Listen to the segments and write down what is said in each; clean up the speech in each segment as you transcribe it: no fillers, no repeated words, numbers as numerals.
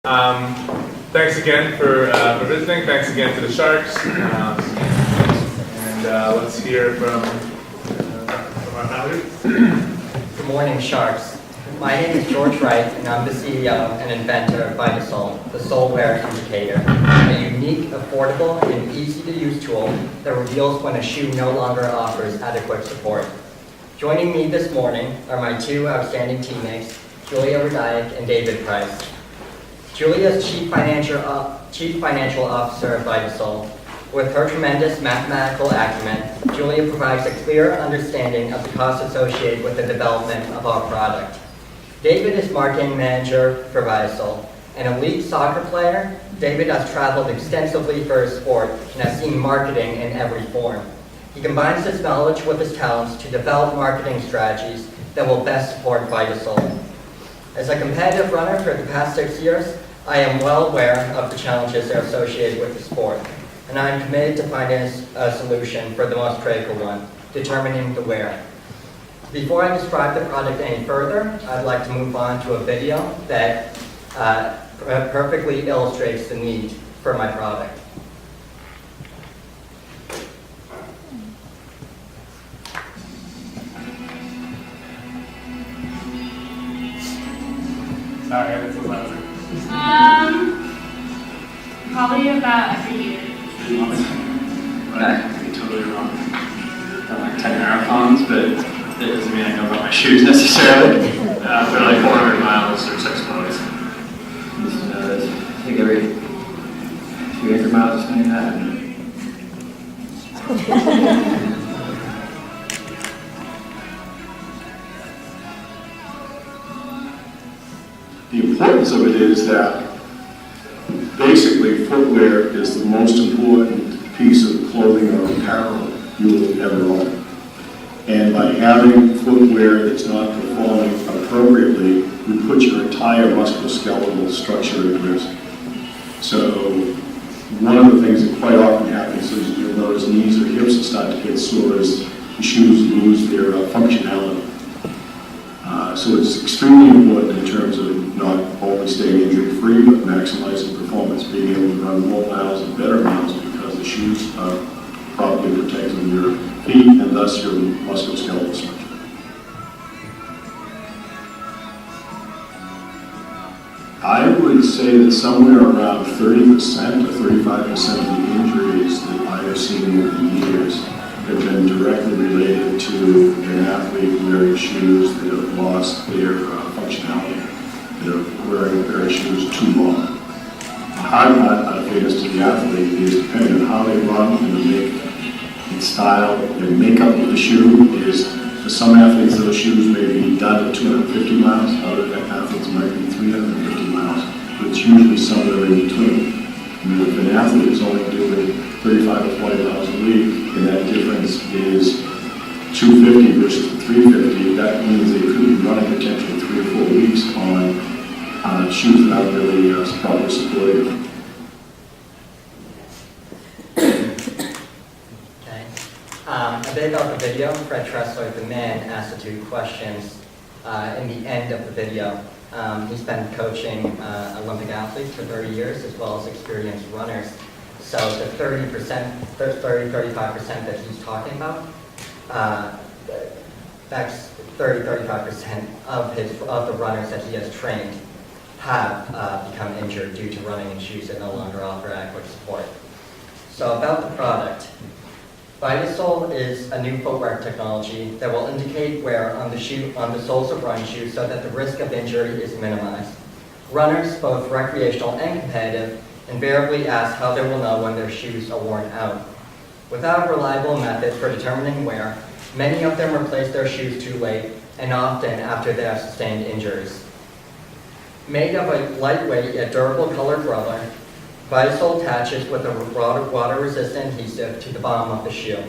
Thanks again for visiting. Thanks again to the Sharks. Let's hear from our founders. Good morning, Sharks. My name is George Wright, and I'm the CEO and inventor of Vita Sole, the sole wear indicator, a unique, affordable, and easy-to-use tool that reveals when a shoe no longer offers adequate support. Joining me this morning are my two outstanding teammates, Julia Radayek and David Price. Julia is Chief Financial Officer of Vita Sole. With her tremendous mathematical acumen, Julia provides a clear understanding of the costs associated with the development of our product. David is Marketing Manager for Vita Sole. An elite soccer player, David has traveled extensively for his sport and has seen marketing in every form. He combines his knowledge with his talents to develop marketing strategies that will best support Vita Sole. As a competitive runner for the past 6 years, I am well aware of the challenges that are associated with the sport, and I am committed to finding a solution for the most critical one, determining the wear. Before I describe the product any further, I'd like to move on to a video that perfectly illustrates the need for my product. Sorry, I didn't louder. Probably about every year. I could be totally wrong. I've done like 10 marathons, but it doesn't mean I know about my shoes necessarily. They're like 400 miles or 6 miles. I think every few acre miles or something like that. The importance of it is that basically footwear is the most important piece of clothing or apparel you will ever own. And by having footwear that's not performing appropriately, we put your entire musculoskeletal structure at risk. So one of the things that quite often happens is you'll notice knees or hips will start to get sore as the shoes lose their functionality. So it's extremely important in terms of not only staying injury-free, but maximizing performance, being able to run more miles and better miles because the shoes are properly protecting your feet and thus your musculoskeletal structure. I would say that somewhere around 30% or 35% of the injuries that I have seen over the years have been directly related to an athlete wearing shoes that have lost their functionality. They're wearing a pair of shoes too long. The hard part, I think, is to the athlete is depending on how they run and the make and style and makeup of the shoe is, for some athletes, those shoes may be done at 250 miles, other athletes might be 350 miles, but it's usually somewhere in between. I mean, if an athlete is only doing 35 or 40 miles a week, and that difference is 250 versus 350, that means they could be running potentially 3 or 4 weeks on shoes that aren't really properly supported. Okay. A bit about the video. Fred Tressler, the man, asked the two questions in the end of the video. He's been coaching Olympic athletes for 30 years, as well as experienced runners. So the 35% that he's talking about, that's 35% of the runners that he has trained have become injured due to running in shoes that no longer offer adequate support. So about the product. Vita Sole is a new footwear technology that will indicate wear on the soles of running shoes so that the risk of injury is minimized. Runners, both recreational and competitive, invariably ask how they will know when their shoes are worn out. Without a reliable method for determining wear, many of them replace their shoes too late and often after they have sustained injuries. Made of a lightweight yet durable colored rubber, Vita Sole attaches with a water-resistant adhesive to the bottom of the shoe.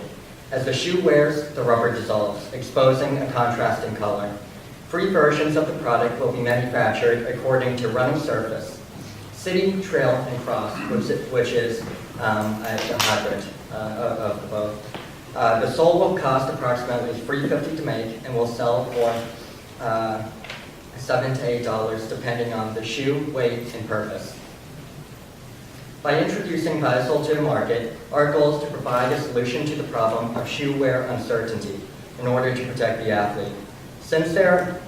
As the shoe wears, the rubber dissolves, exposing a contrasting color. 3 versions of the product will be manufactured according to running surface: city, trail, and cross, which is a hybrid of both. The sole will cost approximately $350 to make and will sell for $7 to $8 depending on the shoe, weight, and purpose. By introducing Vita Sole to the market, our goal is to provide a solution to the problem of shoe wear uncertainty in order to protect the athlete. Since there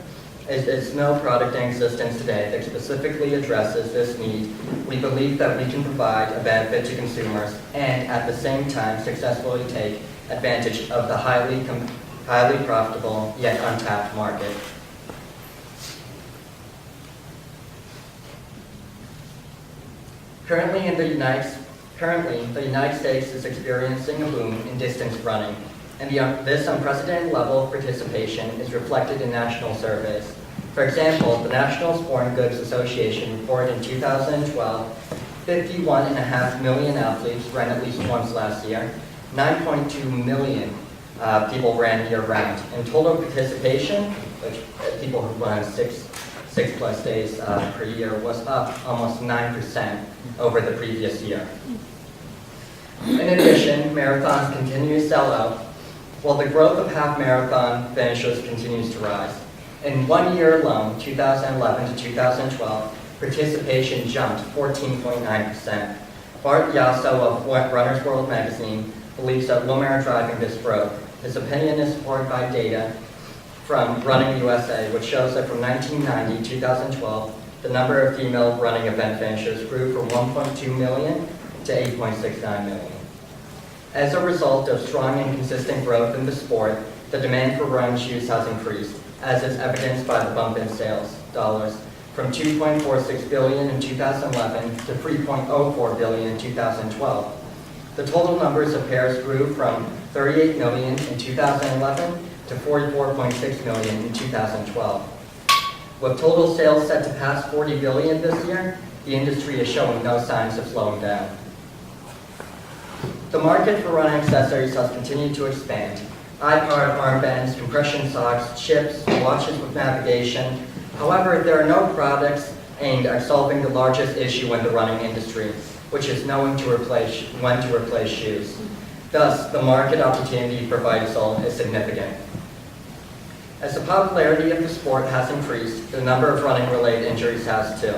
is no product in existence today that specifically addresses this need, we believe that we can provide a benefit to consumers and at the same time successfully take advantage of the highly profitable yet untapped market. Currently, the United States is experiencing a boom in distance running, and this unprecedented level of participation is reflected in national surveys. For example, the National Sporting Goods Association reported in 2012, 51.5 million athletes ran at least once last year, 9.2 million people ran year-round, and total participation, which people who run six plus days per year, was up almost 9% over the previous year. In addition, marathons continue to sell out, while the growth of half marathon finishers continues to rise. In 1 year alone, 2011 to 2012, participation jumped 14.9%. Bart Yasso of Runner's World magazine believes that women are driving this growth. His opinion is supported by data from Running USA, which shows that from 1990 to 2012, the number of female running event finishers grew from 1.2 million to 8.69 million. As a result of strong and consistent growth in the sport, the demand for running shoes has increased, as is evidenced by the bump in sales dollars from $2.46 billion in 2011 to $3.04 billion in 2012. The total numbers of pairs grew from 38 million in 2011 to 44.6 million in 2012. With total sales set to pass 40 billion this year, the industry is showing no signs of slowing down. The market for running accessories has continued to expand. iPod armbands, compression socks, chips, watches with navigation. However, there are no products aimed at solving the largest issue in the running industry, which is knowing when to replace shoes. Thus, the market opportunity for Vita Sole is significant. As the popularity of the sport has increased, the number of running-related injuries has too.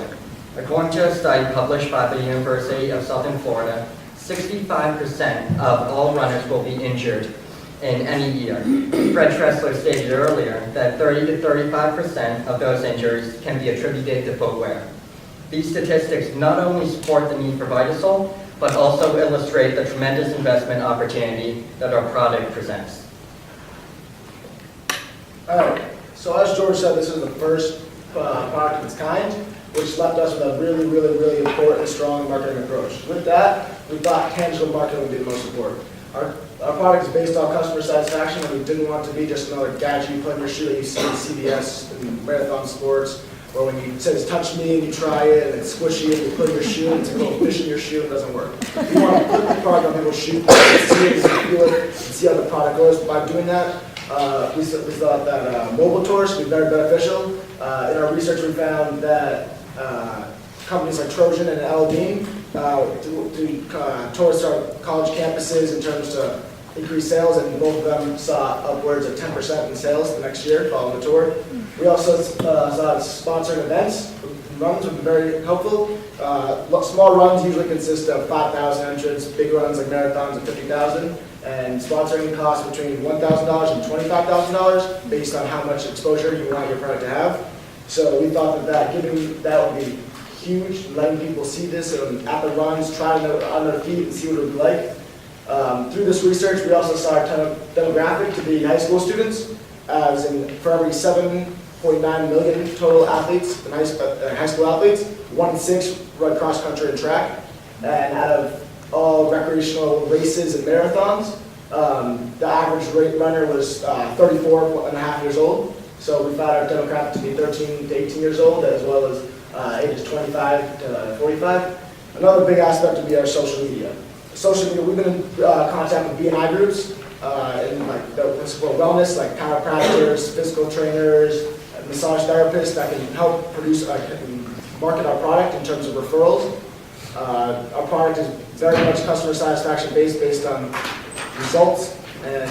According to a study published by the University of Southern Florida, 65% of all runners will be injured in any year. Fred Tressler stated earlier that 30 to 35% of those injuries can be attributed to footwear. These statistics not only support the need for Vita Sole, but also illustrate the tremendous investment opportunity that our product presents. All right, so as George said, this is the first product of its kind, which left us with a really important, strong marketing approach. With that, we thought tangible marketing would be the most important. Our product is based on customer satisfaction, and we didn't want to be just another gadget you put in your shoe that you see in CBS and marathon sports, where when you says touch me and you try it and it's squishy and you put it in your shoe and it's a little fish in your shoe and it doesn't work. We want to put the product on people's shoes, see it, feel it, and see how the product goes. By doing that, we thought that mobile tours would be very beneficial. In our research, we found that companies like Trojan and L-Beam do tours to our college campuses in terms of increased sales, and both of them saw upwards of 10% in sales the next year following the tour. We also saw sponsoring events. Runs would be very helpful. Small runs usually consist of 5,000 entrants, big runs like marathons of 50,000, and sponsoring costs between $1,000 and $25,000 based on how much exposure you want your product to have. So we thought that would be huge, letting people see this and at the runs, try it on their feet and see what it would be like. Through this research, we also saw our demographic to be high school students, as in for every 7.9 million total athletes, high school athletes, 1 in 6 run cross country and track. And out of all recreational races and marathons, the average runner was 34 and a half years old. So we found our demographic to be 13 to 18 years old, as well as ages 25 to 45. Another big aspect would be our social media. Social media, we've been in contact with B&I groups in like that support wellness, like chiropractors, physical trainers, massage therapists that can help produce, market our product in terms of referrals. Our product is very much customer satisfaction based on results, and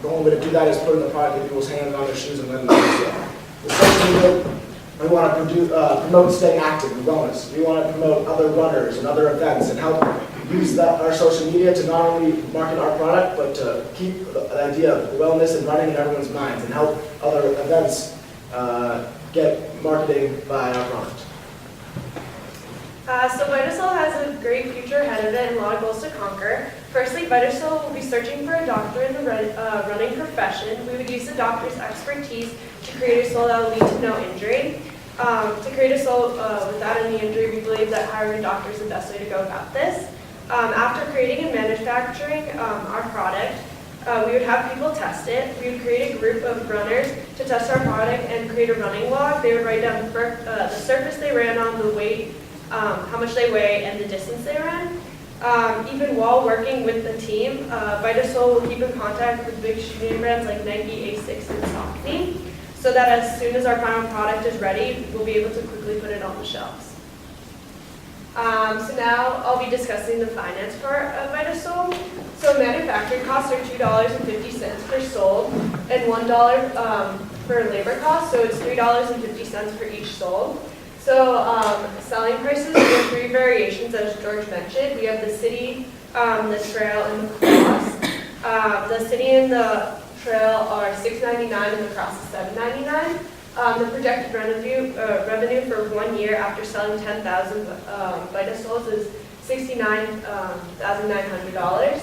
the only way to do that is putting the product in people's hands and on their shoes and letting them use it. With social media, We want to promote staying active and wellness. We want to promote other runners and other events and help use our social media to not only market our product, but to keep the idea of wellness and running in everyone's minds and help other events get marketing by our product. So Vita Sole has a great future ahead of it and a lot of goals to conquer. Firstly, Vita Sole will be searching for a doctor in the running profession. We would use the doctor's expertise to create a sole that will lead to no injury. To create a sole without any injury, we believe that hiring a doctor is the best way to go about this. After creating and manufacturing our product, we would have people test it. We would create a group of runners to test our product and create a running log. They would write down the surface they ran on, the weight, how much they weigh, and the distance they ran. Even while working with the team, Vita Sole will keep in contact with big shoe name brands like Nike, Asics, and Saucony, so that as soon as our final product is ready, we'll be able to quickly put it on the shelves. So now I'll be discussing the finance part of Vita Sole. So manufacturing costs are $2.50 per sole and $1 for labor costs, so it's $3.50 for each sole. So selling prices, we have 3 variations as George mentioned. We have the city, the trail, and the cross. The city and the trail are $6.99 and the cross is $7.99. The projected revenue for 1 year after selling 10,000 Vita Soles is $69,900.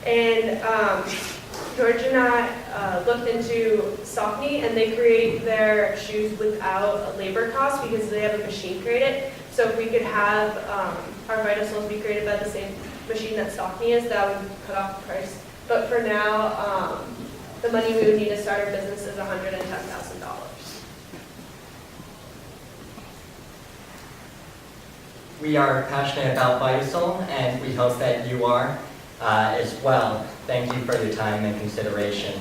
And George and I looked into Saucony, and they create their shoes without a labor cost because they have a machine created. So if we could have our Vita Soles be created by the same machine that Saucony is, that would cut off the price. But for now, the money we would need to start our business is $110,000. We are passionate about Vita Sole, and we hope that you are as well. Thank you for your time and consideration.